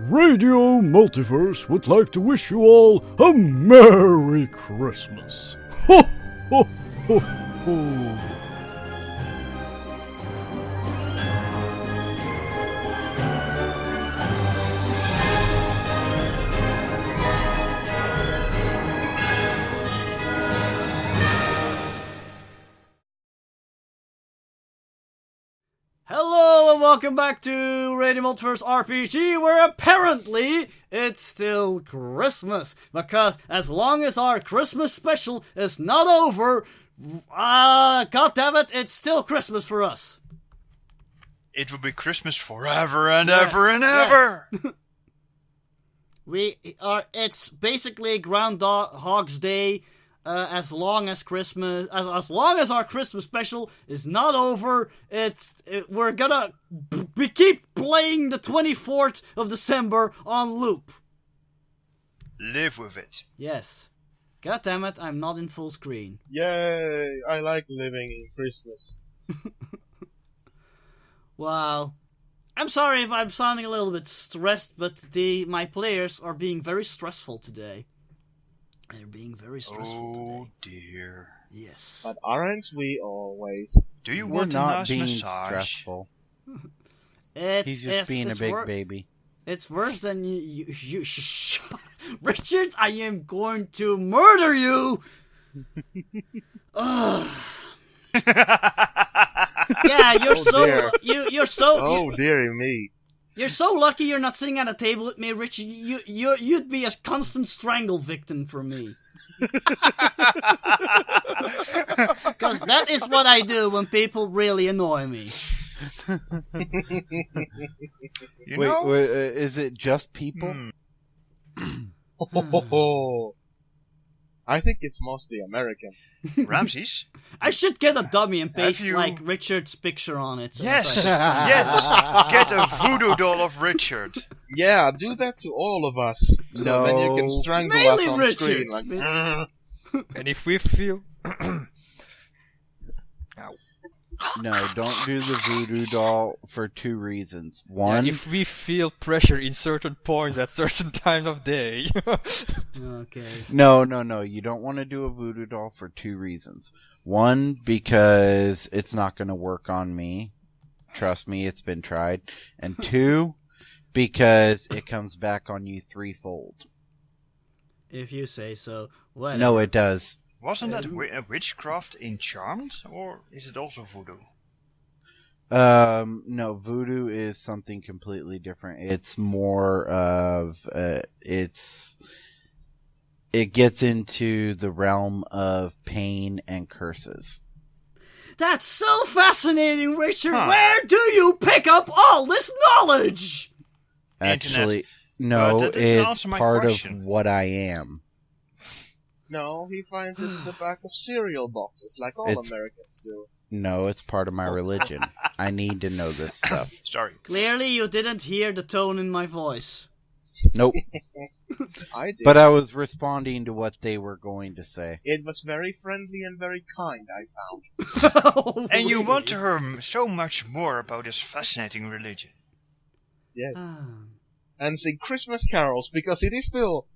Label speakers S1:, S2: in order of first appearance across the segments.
S1: Radiomultiverse would like to wish you all a Merry Christmas. Ho, ho, ho, ho.
S2: Hello and welcome back to radiomultiverse RPG, where apparently it's still Christmas. Because as long as our Christmas special is not over, goddammit, it's still Christmas for us.
S3: It will be Christmas forever and ever and ever.
S2: It's basically Groundhog's Day. As long as Christmas, as long as our Christmas special is not over, we're gonna keep playing the 24th of December on loop.
S3: Live with it.
S2: Yes. God damn it, I'm not in full screen.
S4: Yay! I like living in Christmas.
S2: Well, I'm sorry if I'm sounding a little bit stressed, but my players are being very stressful today. They're being very stressful today.
S3: Oh dear.
S2: Yes.
S4: But aren't we always?
S3: Do you
S5: We're
S3: want a
S5: not
S3: nice
S5: being
S3: massage?
S5: stressful.
S2: He's
S5: just being a big baby.
S2: It's worse than you Richard, I am going to murder you! Ugh. Yeah, you're so
S4: dearie me.
S2: You're so lucky you're not sitting at a table with me, Richard. You'd be a constant strangle victim for me. Because that is what I do when people really annoy me.
S5: Wait, is it just people?
S4: I think it's mostly American.
S3: Ramses?
S2: I should get a dummy and paste like Richard's picture on it. So
S3: yes, yes. Get a voodoo doll of Richard.
S4: Yeah, do that to all of us. So then you can strangle us on
S2: Richard.
S4: screen. Like,
S6: and if we feel...
S5: No, don't do the voodoo doll for two reasons. One,
S6: if we feel pressure in certain points at certain time of day.
S2: Okay.
S5: No, you don't want to do a voodoo doll for two reasons. One, because it's not going to work on me. Trust me, it's been tried. And two, because it comes back on you threefold.
S2: If you say so. Whatever.
S5: No, it does.
S3: Wasn't that witchcraft in Charmed, or is it also voodoo?
S5: No, voodoo is something completely different. It's more of, it gets into the realm of pain and curses.
S2: That's so fascinating, Richard! Huh. Where do you pick up all this knowledge?
S5: Actually, no, it's part of what I am.
S4: No, he finds it in the back of cereal boxes, like all Americans do.
S5: No, it's part of my religion. I need to know this stuff.
S3: Sorry.
S2: Clearly you didn't hear the tone in my voice.
S5: Nope.
S4: I did.
S5: But I was responding to what they were going to say.
S4: It was very friendly and very kind, I
S3: found. And you want to hear so much more about this fascinating religion.
S4: Yes. And sing Christmas carols, because it is still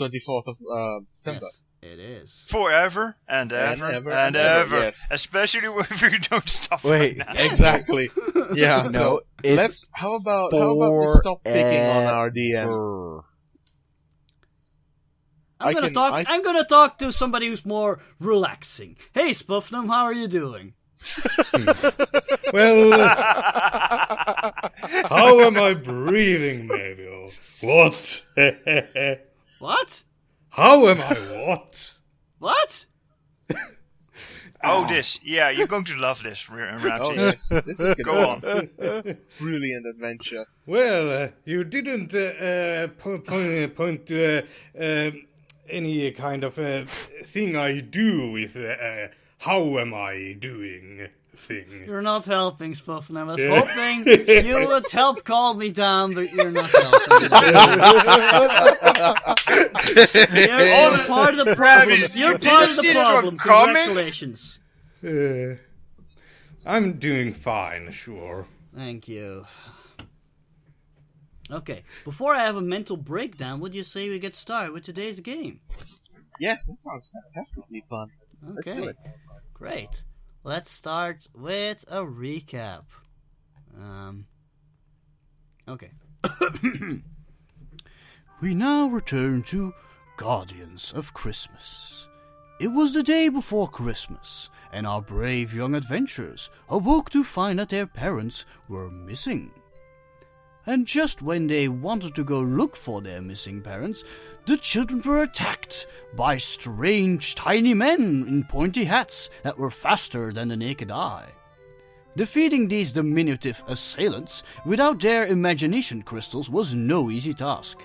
S4: 24th of December.
S2: Yes, it is.
S3: Forever and ever and ever. Yes. Especially if you don't stop.
S5: Wait,
S3: right now.
S4: Exactly. Yeah.
S5: No.
S4: How about we stop picking on our DM?
S2: I'm gonna talk to somebody who's more relaxing. Hey, Spuffnum, how are you doing?
S1: Well, how am I breathing, Mabel? What?
S2: What?
S1: How am I what?
S2: What?
S3: This. Yeah, you're going to love this, Ramses.
S4: Oh, yes. This is
S3: Go on.
S4: Brilliant adventure.
S1: Well, you didn't point to any kind of thing I do with how am I doing thing.
S2: You're not helping, Spuffin. I was hoping you would help calm me down, but you're not helping. You're part of the problem. You're part of the problem. Congratulations.
S1: I'm doing fine, sure.
S2: Thank you. Okay, before I have a mental breakdown, would you say we get started with today's game?
S4: Yes, that sounds fantastically fun. Let's do
S2: Okay,
S4: it.
S2: great. Let's start with a recap. Okay.
S1: We now return to Guardians of Christmas. It was the day before Christmas, and our brave young adventurers awoke to find that their parents were missing. And just when they wanted to go look for their missing parents, the children were attacked by strange tiny men in pointy hats that were faster than the naked eye. Defeating these diminutive assailants without their imagination crystals was no easy task.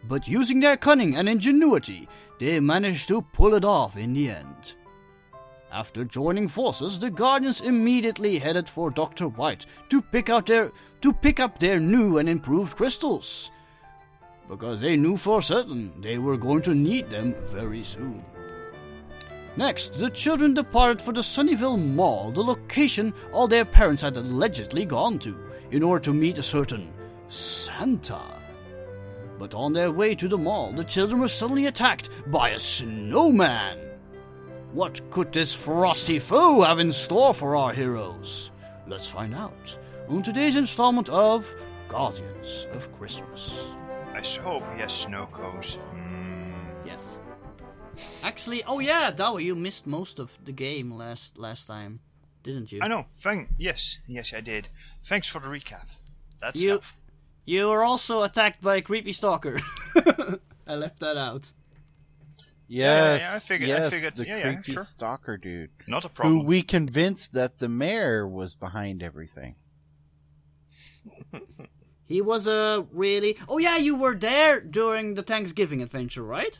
S1: But using their cunning and ingenuity, they managed to pull it off in the end. After joining forces, the Guardians immediately headed for Dr. White to pick up their new and improved crystals, because they knew for certain they were going to need them very soon. Next, the children departed for the Sunnyville Mall, the location all their parents had allegedly gone to, in order to meet a certain Santa. But on their way to the mall, the children were suddenly attacked by a snowman. What could this frosty foe have in store for our heroes? Let's find out on today's installment of Guardians of Christmas.
S3: I hope he has snow cones.
S2: Yes. Actually, oh yeah, Dowie, you missed most of the game last time, didn't you?
S3: I know. Yes, I did. Thanks for the recap. That's
S2: You-
S3: helpful.
S2: You were also attacked by a creepy stalker. I left that out.
S5: Yes,
S3: I figured-
S5: the
S3: yeah,
S5: creepy
S3: sure.
S5: stalker dude,
S3: Not a
S5: who
S3: problem.
S5: we convinced that the mayor was behind everything.
S2: He was a really... Oh yeah, you were there during the Thanksgiving adventure, right?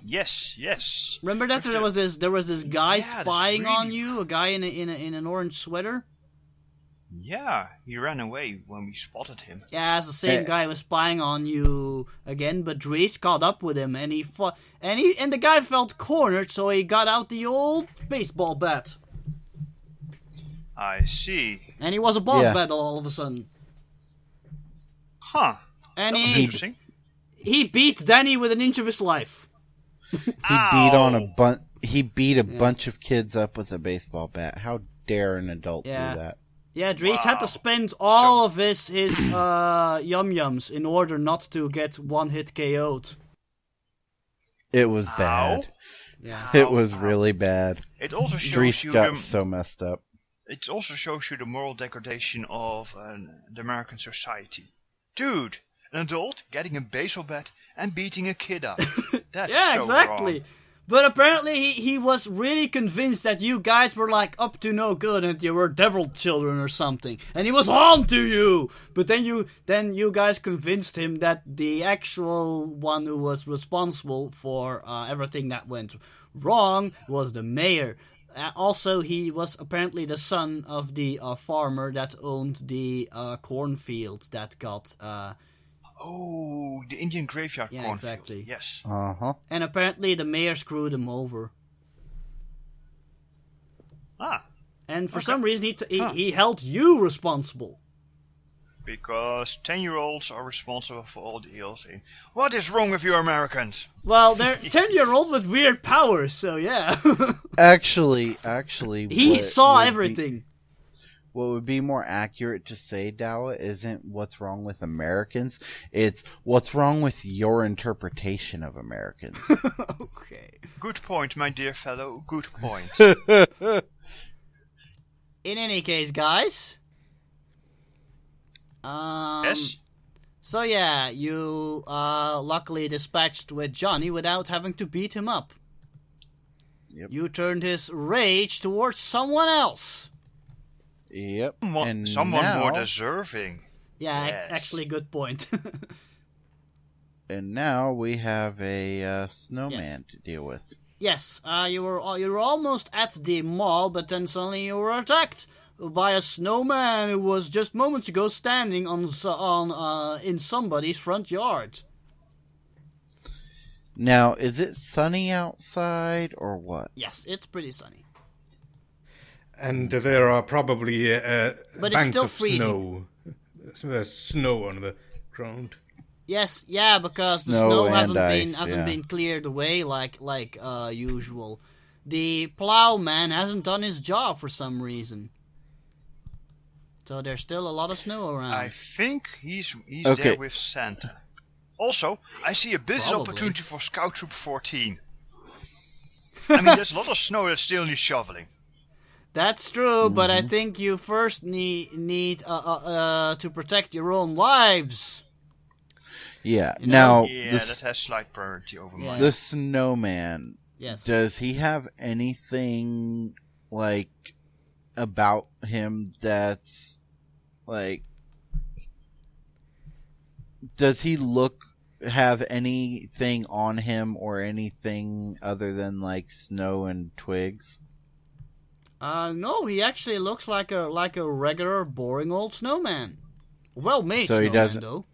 S3: Yes.
S2: Remember that
S3: With
S2: there was this guy
S3: Yeah, this
S2: spying on
S3: really-
S2: you, a guy in an orange sweater.
S3: Yeah, he ran away when we spotted him.
S2: Yeah, it's the same guy was spying on you again, but Dries caught up with him, and he fought, and the guy felt cornered, so he got out the old baseball bat,
S3: I see.
S2: and he was a boss
S5: Yeah.
S2: battle all of a sudden,
S3: Huh.
S2: and
S3: That was
S2: he
S3: interesting.
S2: beat Danny with an inch of his life.
S5: He beat a bunch of kids up with a baseball bat. How dare an adult
S2: Yeah.
S5: do that?
S2: Yeah, Dries had
S3: Wow.
S2: to spend all of his yum-yums in order not to get one-hit KO'd.
S5: It was
S3: Ow.
S5: bad.
S2: Yeah.
S5: It was
S3: Ow.
S5: really bad.
S3: It also shows
S5: Dries
S3: you
S5: got
S3: the,
S5: so messed up.
S3: It also shows you the moral degradation of the American society. Dude, an adult getting a baseball bat and beating a kid up. That's
S2: Yeah,
S3: so
S2: exactly.
S3: wrong.
S2: But apparently he was really convinced that you guys were like up to no good and you were devil children or something. And he was on to you! But then you guys convinced him that the actual one who was responsible for everything that went wrong was the mayor. Also, he was apparently the son of the farmer that owned the cornfield that got...
S3: Oh, the Indian graveyard
S2: Yeah,
S3: cornfield.
S2: exactly.
S3: Yes.
S5: Uh-huh.
S2: and apparently the mayor screwed him over.
S3: Ah,
S2: And for some reason, he held you responsible.
S3: because 10-year-olds are responsible for all the ills. What is wrong with you Americans?
S2: Well, they're 10-year-old with weird powers, so yeah.
S5: Actually,
S2: He
S5: what
S2: saw
S5: would be-
S2: everything.
S5: What would be more accurate to say, Dawa, isn't what's wrong with Americans. It's what's wrong with your interpretation of Americans.
S2: Okay.
S3: Good point, my dear fellow. Good point.
S2: In any case, guys.
S3: Yes?
S2: So yeah, you luckily dispatched with Johnny without having to beat him up.
S5: Yep.
S2: You turned his rage towards someone else.
S5: Yep.
S3: Someone
S5: now,
S3: more deserving.
S2: Yeah,
S3: Yes.
S2: actually, good point.
S5: And now we have a snowman to deal with.
S2: Yes, you were almost at the mall, but then suddenly you were attacked by a snowman who was just moments ago standing in somebody's front yard.
S5: Now, is it sunny outside or what?
S2: Yes, it's pretty sunny.
S7: And there are probably
S2: But it's
S7: banks
S2: still
S7: of
S2: freezing.
S7: snow snow on the ground.
S2: Yes, yeah, because the
S5: Snow
S2: snow
S5: and
S2: hasn't
S5: ice,
S2: been cleared away like usual. The plowman hasn't done his job for some reason. So there's still a lot of snow around.
S3: I think he's
S5: Okay.
S3: there with Santa. Also, I see a business
S2: Probably.
S3: opportunity for Scout Troop 14. I mean, there's a lot of snow that still needs shoveling.
S2: That's true, but I think you first need to protect your own lives.
S5: Yeah.
S2: You know?
S5: Now,
S3: Yeah, that has slight priority over mine.
S5: the Snowman.
S2: Yes.
S5: Does he have anything like about him that's like? Does he have anything on him or anything other than like snow and twigs?
S2: No, he actually looks like a regular, boring old snowman. Well made
S5: So he
S2: snowman,
S5: doesn't-
S2: though.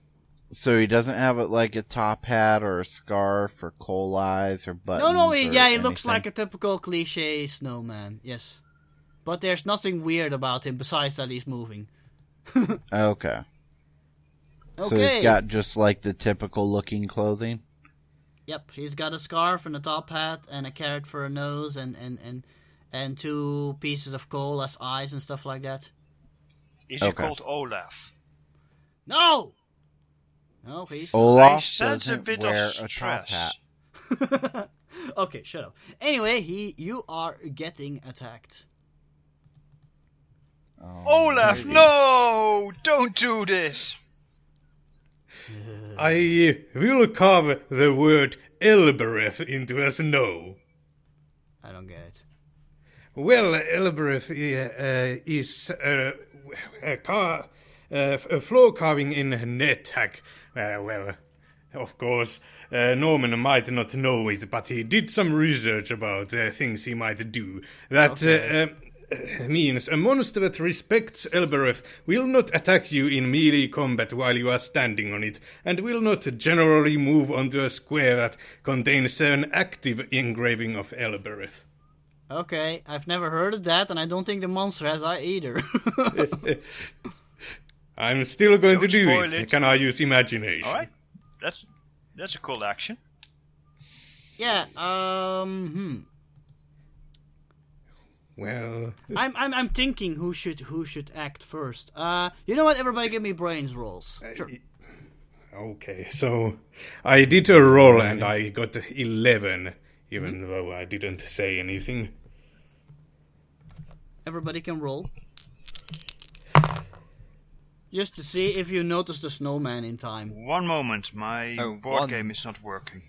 S5: So he doesn't have like a top hat or a scarf or coal eyes or buttons.
S2: No,
S5: or
S2: he looks
S5: anything?
S2: like a typical cliche snowman. Yes, but there's nothing weird about him besides that he's moving.
S5: Okay. So
S2: Okay.
S5: he's got just like the typical looking clothing.
S2: Yep, he's got a scarf and a top hat and a carrot for a nose and 2 pieces of coal as eyes and stuff like that.
S3: Is he
S5: Okay.
S3: called Olaf?
S2: No! No, he's not.
S3: I
S5: Olaf
S3: sense a
S5: doesn't
S3: bit
S5: wear
S3: of
S5: a top
S3: stress.
S5: hat.
S2: Okay, shut up. Anyway, you are getting attacked.
S3: Olaf,
S5: maybe.
S3: no! Don't do this!
S7: I will carve the word Elbereth into a snow.
S2: I don't get it.
S7: Well, Elbereth is a floor carving in Netak. Well, of course, Norman might not know it, but he did some research about things he might do. That means a monster that respects Elbereth will not attack you in melee combat while you are standing on it, and will not generally move onto a square that contains an active engraving of Elbereth.
S2: Okay, I've never heard of that, and I don't think the monster has either.
S7: I'm still going
S3: Don't
S7: to do
S3: spoil
S7: it.
S3: it.
S7: Can I use imagination?
S3: Alright, that's a cool action.
S2: Yeah,
S7: Well,
S2: I'm thinking who should act first. You know what? Everybody give me brains rolls. Sure.
S7: okay, so I did a roll and I got 11, even though I didn't say anything.
S2: Everybody can roll. Just to see if you notice the snowman in time.
S3: One moment, my board
S6: one.
S3: game is not working.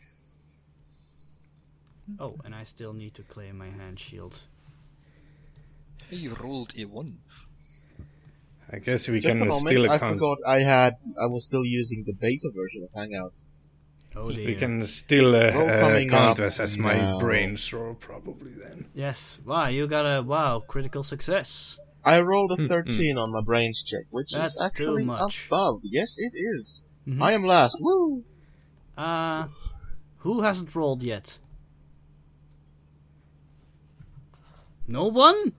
S2: Oh, and I still need to claim my hand shield.
S6: You rolled a 1.
S7: I guess we
S4: Just a
S7: can
S4: moment,
S7: still
S4: I
S7: count.
S4: forgot I was still using the beta version of Hangouts.
S2: Oh dear.
S7: We can still
S4: coming
S7: count
S4: up
S7: us as my
S4: now.
S7: brains roll, probably then.
S2: Yes. Wow, you got a critical success.
S4: I rolled a 13 on my brains check, which
S2: That's
S4: is actually
S2: too much.
S4: above. Yes, it is.
S2: Mhm.
S4: I am last. Woo!
S2: Who hasn't rolled yet? No one?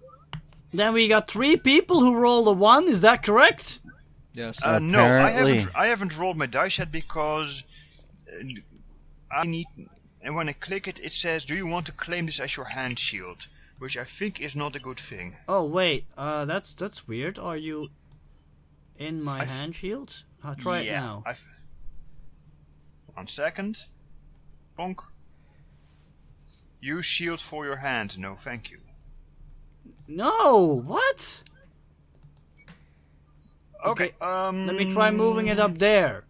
S2: Then we got 3 people who rolled a 1, is that correct?
S6: Yes.
S3: No,
S5: Apparently.
S3: I haven't rolled my dice yet because I need. And when I click it, it says, "Do you want to claim this as your hand shield?" Which I think is not a good thing.
S2: Oh wait, that's weird. Are you in my
S3: I've-
S2: hand shield? I'll try it now.
S3: 1 second. Bonk. Use shield for your hand. No, thank you.
S2: No, what?
S3: Okay.
S2: Let me try moving it up there.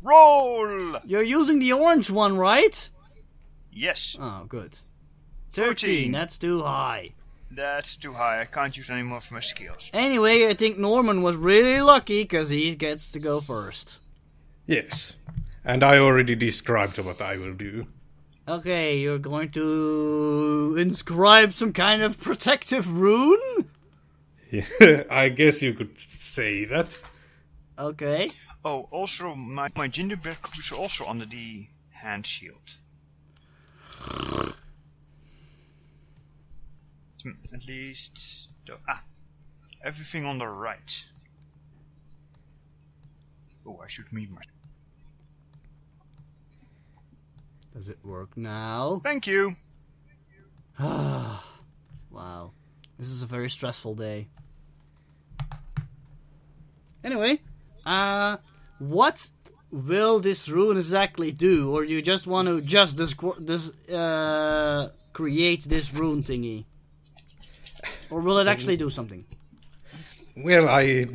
S3: Roll.
S2: You're using the orange one, right?
S3: Yes,
S2: Oh, good.
S3: 13.
S2: That's too high.
S3: that's too high. I can't use any more of my skills.
S2: Anyway, I think Norman was really lucky because he gets to go first.
S7: Yes. And I already described what I will do.
S2: Okay, you're going to inscribe some kind of protective rune?
S7: I guess you could say that.
S2: Okay.
S3: Oh, also, my gingerbread cookies are also under the hand shield. At least... Everything on the right. Oh, I should meet my...
S2: Does it work now?
S3: Thank you!
S2: Wow. This is a very stressful day. Anyway, what will this rune exactly do? Or you just want to create this rune thingy? Or will it actually do something?
S7: Well, I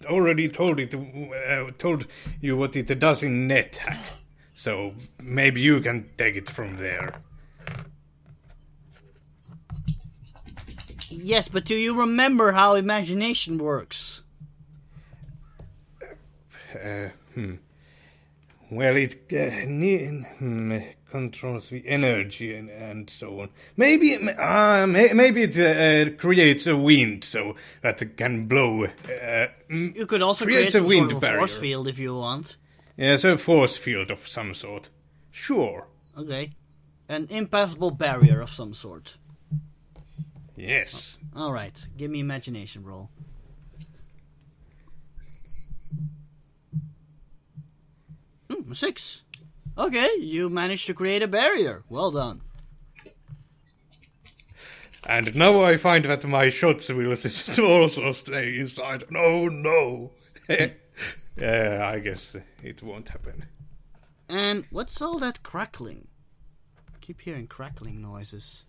S7: already told you what it does in NetHack, so maybe you can take it from there.
S2: Yes, but do you remember how imagination works?
S7: Well, it controls the energy and so on. Maybe it creates a wind so that it can blow.
S2: You could also
S7: creates
S2: create
S7: a
S2: some
S7: wind
S2: sort of
S7: barrier.
S2: force field if you want.
S7: Yes, a force field of some sort. Sure.
S2: Okay. An impassable barrier of some sort.
S7: Yes.
S2: Alright, give me imagination roll. A 6. Okay, you managed to create a barrier. Well done.
S7: And now I find that my shots will also stay inside. Oh no! I guess it won't happen.
S2: And what's all that crackling? I keep hearing crackling noises.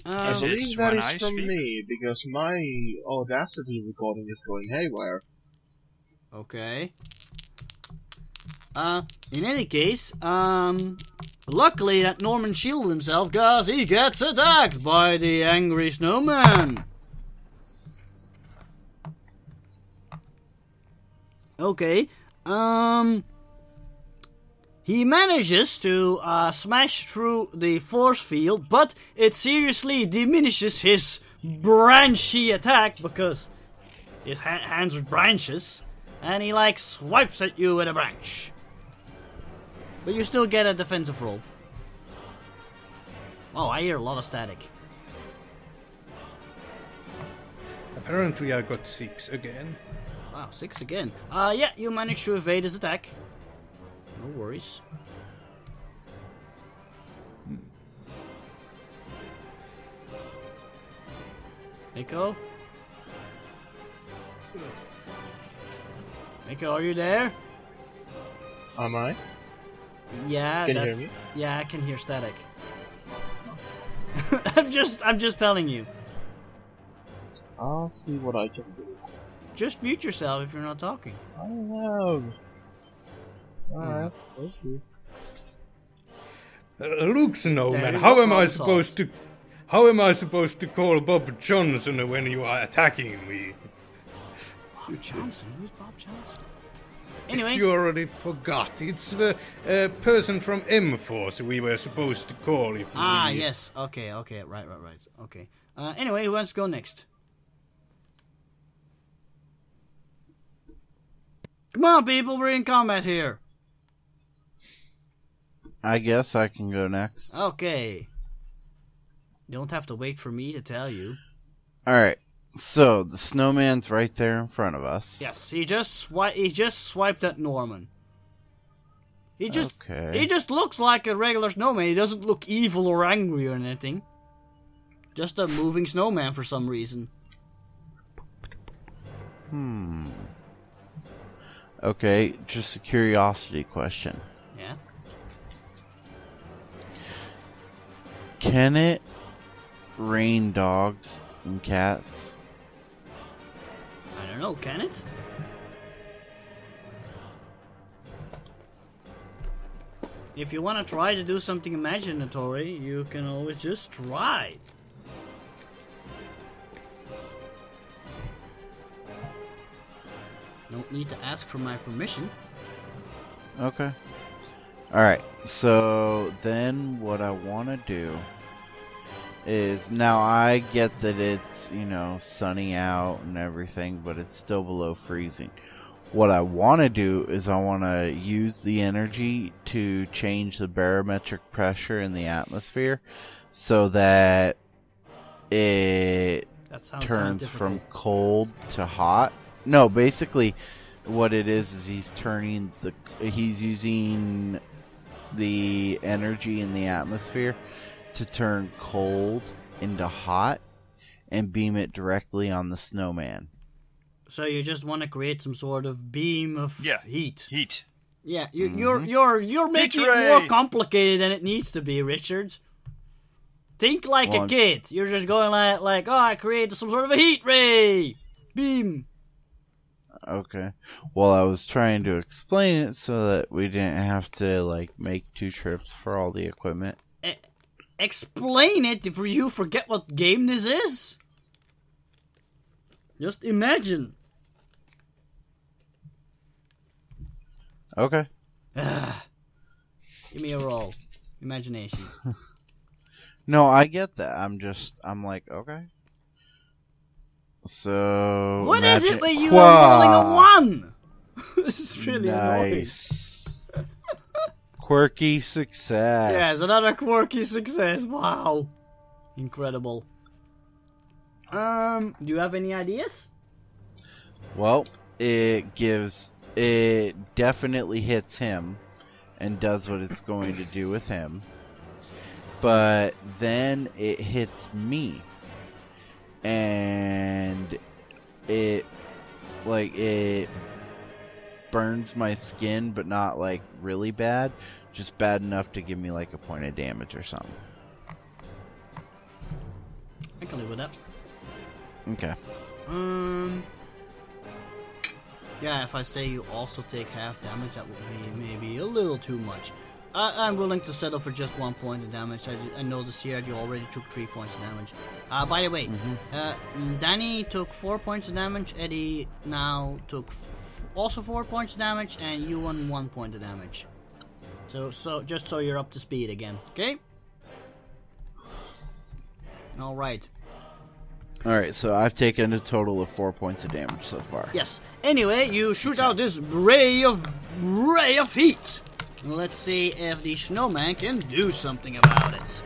S4: I
S3: Is it
S4: believe
S3: when
S4: that
S3: I
S4: is from
S3: speak?
S4: me, because my Audacity recording is going haywire.
S2: Okay. In any case, luckily that Norman shielded himself because he gets attacked by the angry snowman. Okay, he manages to smash through the force field, but it seriously diminishes his branchy attack because his hands are branches, and he like swipes at you with a branch. But you still get a defensive roll. Oh, I hear a lot of static.
S7: Apparently I got 6 again.
S2: Wow, 6 again. Yeah, you managed to evade his attack. No worries. Nico? Nico, are you there?
S4: Am I?
S2: Yeah,
S4: Can you
S2: that's...
S4: hear me?
S2: Yeah, I can hear static. I'm just telling you.
S4: I'll see what I can do.
S2: Just mute yourself if you're not talking.
S4: I know. Alright, we'll see.
S7: Look, Snowman,
S2: There
S7: how
S2: you
S7: am
S2: go,
S7: I
S2: problem
S7: supposed to call Bob Johnson when you are attacking me?
S2: Bob Johnson? Who's Bob Johnson? Anyway,
S7: You already forgot. It's the person from M-Force we were supposed to call if we...
S2: yes. Okay, right. Okay. Anyway, who wants to go next? Come on, people, we're in combat here.
S5: I guess I can go next.
S2: Okay. You don't have to wait for me to tell you.
S5: Alright, so the snowman's right there in front of us.
S2: Yes, he just swiped at Norman. He just looks like a regular snowman. He doesn't look evil or angry or anything. Just a moving snowman for some reason.
S5: Okay, just a curiosity question.
S2: Yeah.
S5: Can it rain dogs and cats?
S2: I don't know, can it? If you want to try to do something imaginatory, you can always just try. Don't need to ask for my permission.
S5: Okay. Alright, so then what I want to do is, now I get that it's, sunny out and everything, but it's still below freezing. What I want to do is I want to use the energy to change the barometric pressure in the atmosphere so that it
S2: That sounds
S5: turns
S2: scientific.
S5: from cold to hot. No, basically, what it is he's using the energy in the atmosphere to turn cold into hot and beam it directly on the snowman.
S2: So you just want to create some sort of beam of heat.
S3: Heat.
S2: Yeah, you're making it
S3: ray.
S2: more complicated than it needs to be, Richard. Think like a kid. You're just going like, oh, I created some sort of a heat ray beam.
S5: Okay. Well, I was trying to explain it so that we didn't have to like make 2 trips for all the equipment.
S2: Explain it if you forget what game this is. Just imagine.
S5: Okay.
S2: Give me a roll. Imagination.
S5: No, I get that. I'm like, okay. So...
S2: What is it when you are rolling a 1? This is really annoying.
S5: Nice. Quirky success.
S2: Yes, another quirky success. Wow. Incredible. Do you have any ideas?
S5: Well, it definitely hits him and does what it's going to do with him. But then it hits me. And it burns my skin, but not like really bad. Just bad enough to give me like a point of damage or something.
S2: I can live with that.
S5: Okay.
S2: Yeah, if I say you also take half damage, that would be maybe a little too much. I'm willing to settle for just 1 point of damage. I noticed here you already took 3 points of damage. By the way, Danny took 4 points of damage. Eddie now took also 4 points of damage, and you won 1 point of damage. So just so you're up to speed again, okay? All right.
S5: Alright, so I've taken a total of 4 points of damage so far.
S2: Yes. Anyway, you shoot out this ray of heat. Let's see if the snowman can do something about it.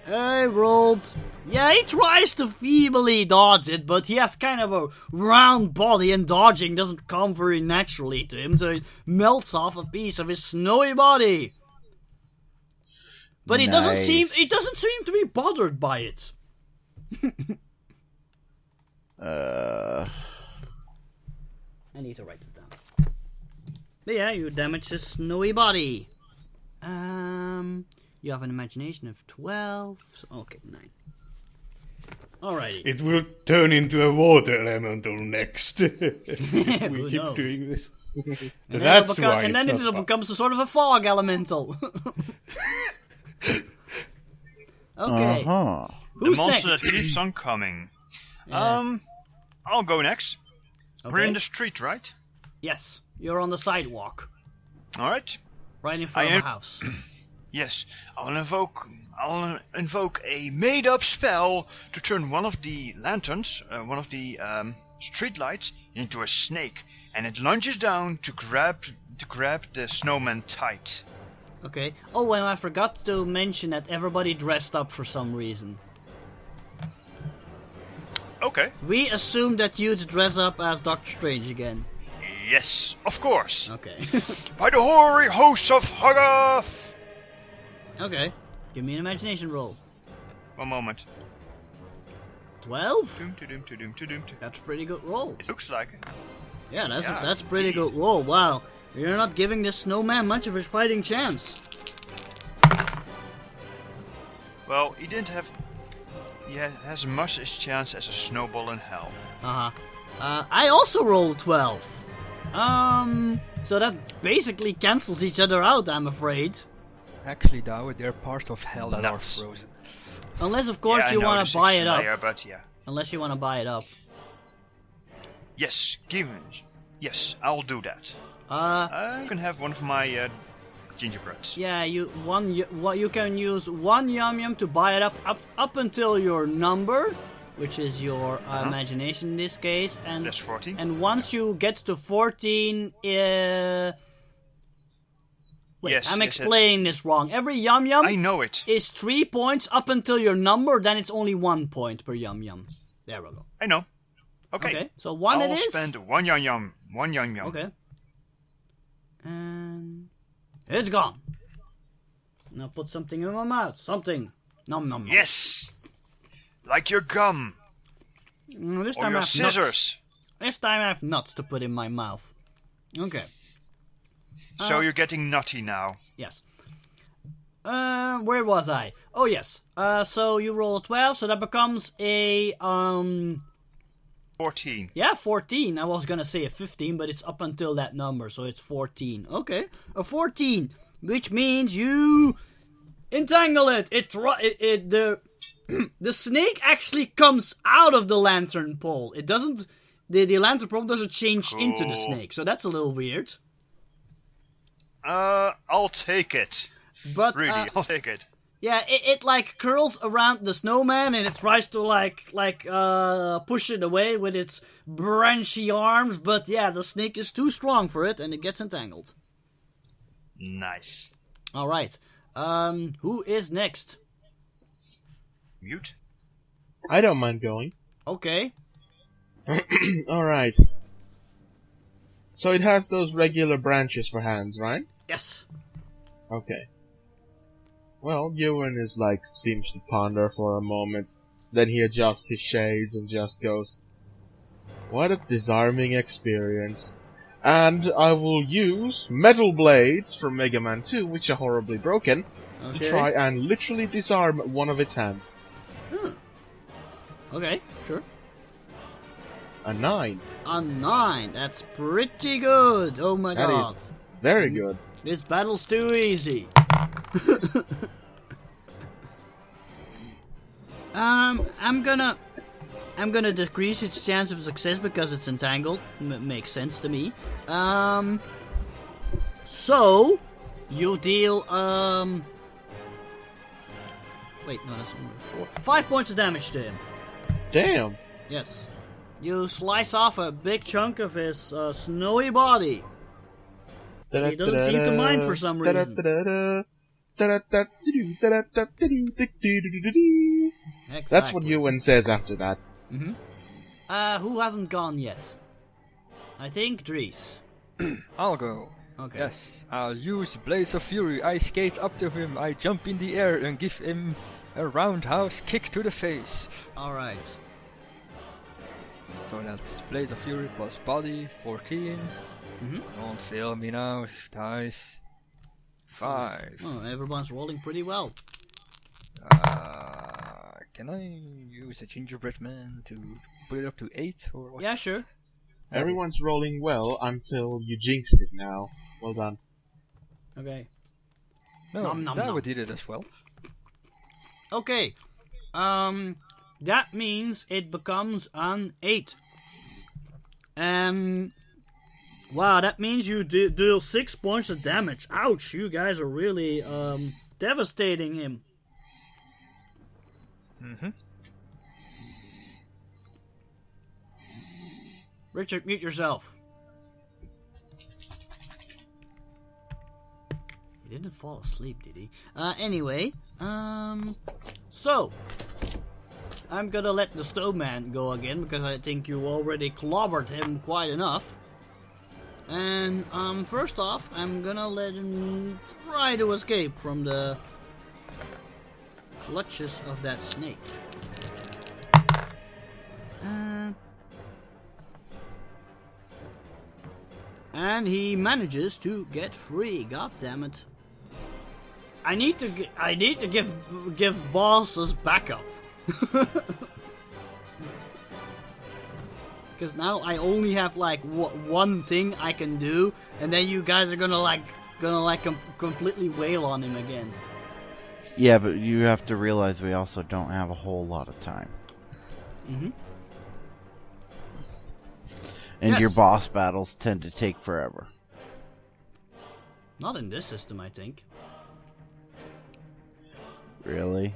S2: I rolled... Yeah, he tries to feebly dodge it, but he has kind of a round body and dodging doesn't come very naturally to him, so it melts off a piece of his snowy body. But he doesn't seem to be bothered by it. I need to write this down. But yeah, you damage his snowy body. You have an imagination of 12. Okay, 9. Alrighty.
S7: It will turn into a water elemental next. We
S2: Who
S7: keep
S2: knows?
S7: doing this.
S2: And
S7: That's
S2: then
S7: why
S2: and then
S7: it's
S2: it
S7: not fun.
S2: becomes a sort of a fog elemental. Okay.
S5: Uh-huh.
S3: The
S2: Who's
S3: monster
S2: next?
S3: that keeps on coming.
S2: Yeah.
S3: I'll go next. We're
S2: Okay.
S3: in the street, right?
S2: Yes, you're on the sidewalk,
S3: Alright.
S2: right in front
S3: I
S2: of
S3: am-
S2: a house.
S3: Yes, I'll invoke a made-up spell to turn one of the lanterns, one of the street lights, into a snake, and it lunges down to grab the snowman tight.
S2: Okay. Oh, and I forgot to mention that everybody dressed up for some reason.
S3: Okay.
S2: We assumed that you'd dress up as Doctor Strange again.
S3: Yes, of course.
S2: Okay.
S3: By the hoary hosts of Hoggoth!
S2: Okay. Give me an imagination roll.
S3: 1 moment.
S2: 12?
S3: Doom, to-doom, to-doom, to-doom, to-
S2: That's a pretty good roll.
S3: It looks like it.
S2: Yeah, that's
S3: Yeah,
S2: pretty
S3: indeed.
S2: good roll. Wow. You're not giving this snowman much of a fighting chance.
S3: Well, he didn't have... He has much as chance as a snowball in hell.
S2: I also rolled 12. So that basically cancels each other out, I'm afraid.
S6: Actually, though, they're parts of hell that
S3: Nuts.
S6: are frozen.
S2: Unless, of course,
S3: Yeah, I
S2: you
S3: know
S2: want
S3: the
S2: to buy
S3: sixth
S2: it up.
S3: layer, but yeah.
S2: Unless you want to buy it up.
S3: Yes, give me. Yes, I'll do that. You can have one of my gingerbreads.
S2: Yeah, you can use 1 yum yum to buy it up until your number, which is your imagination in this case, and
S3: That's 14.
S2: And once you get to 14, wait,
S3: Yes,
S2: I'm
S3: yes,
S2: explaining this wrong. Every yum yum
S3: I know it.
S2: is 3 points up until your number, then it's only 1 point per yum yum. There we go.
S3: I know. Okay.
S2: So one it
S3: I'll
S2: is.
S3: spend one yum yum. One yum yum.
S2: Okay. And it's gone. Now put something in my mouth. Something. Nom nom nom.
S3: Yes. Like your gum
S2: This
S3: or
S2: time I
S3: your
S2: have
S3: scissors.
S2: nuts. This time I have nuts to put in my mouth. Okay.
S3: So you're getting nutty now.
S2: Yes. Where was I? Oh yes. So you roll a 12, so that becomes a
S3: 14.
S2: Yeah, 14. I was gonna say a 15, but it's up until that number, so it's 14. Okay, a 14, which means you entangle it. The the snake actually comes out of the lantern pole. It doesn't. The lantern pole doesn't change into the snake, so that's a little weird.
S3: I'll take it.
S2: But
S3: Really, I'll take it.
S2: yeah, it like curls around the snowman and it tries to push it away with its branchy arms. But yeah, the snake is too strong for it and it gets entangled.
S3: Nice.
S2: All right. Who is next?
S3: Mute.
S4: I don't mind going.
S2: Okay.
S4: Alright. So it has those regular branches for hands, right?
S2: Yes.
S4: Okay. Well, Ewan seems to ponder for a moment. Then he adjusts his shades and just goes, "What a disarming experience. And I will use metal blades from Mega Man 2, which are horribly broken, to try and literally disarm one of its hands."
S2: Okay, sure.
S4: A 9.
S2: A 9. That's pretty good. Oh my
S4: That
S2: god.
S4: is very good.
S2: This battle's too easy. I'm gonna decrease its chance of success because it's entangled. Makes sense to me. So you deal wait, no, that's number 4. 5 points of damage to him.
S4: Damn.
S2: Yes. You slice off a big chunk of his snowy body. He doesn't seem to mind for some reason.
S4: That's what Ewan says after that.
S2: Who hasn't gone yet? I think Dries.
S6: I'll go.
S2: Okay.
S6: Yes, I'll use Blaze of Fury. I skate up to him, I jump in the air and give him a roundhouse kick to the face.
S2: Alright.
S6: So that's Blaze of Fury plus body, 14. Don't fail me now, dice. 5.
S2: Oh, everyone's rolling pretty well.
S6: Can I use a gingerbread man to put it up to 8 or what?
S2: Yeah, sure.
S4: Everyone's rolling well until you jinxed it now. Well done.
S2: Okay.
S6: No,
S2: Nom, nom,
S6: that
S2: nom.
S6: would did it as well.
S2: Okay. That means it becomes an 8. Wow, that means you deal 6 points of damage. Ouch, you guys are really, devastating him. Richard, mute yourself. He didn't fall asleep, did he? Anyway, so I'm gonna let the Snowman go again because I think you already clobbered him quite enough. And first off, I'm gonna let him try to escape from the clutches of that snake. And he manages to get free. God damn it! I need to give bosses backup. Because now I only have like one thing I can do, and then you guys are gonna completely wail on him again.
S5: Yeah, but you have to realize we also don't have a whole lot of time. And
S2: Yes.
S5: your boss battles tend to take forever.
S2: Not in this system, I think.
S5: Really?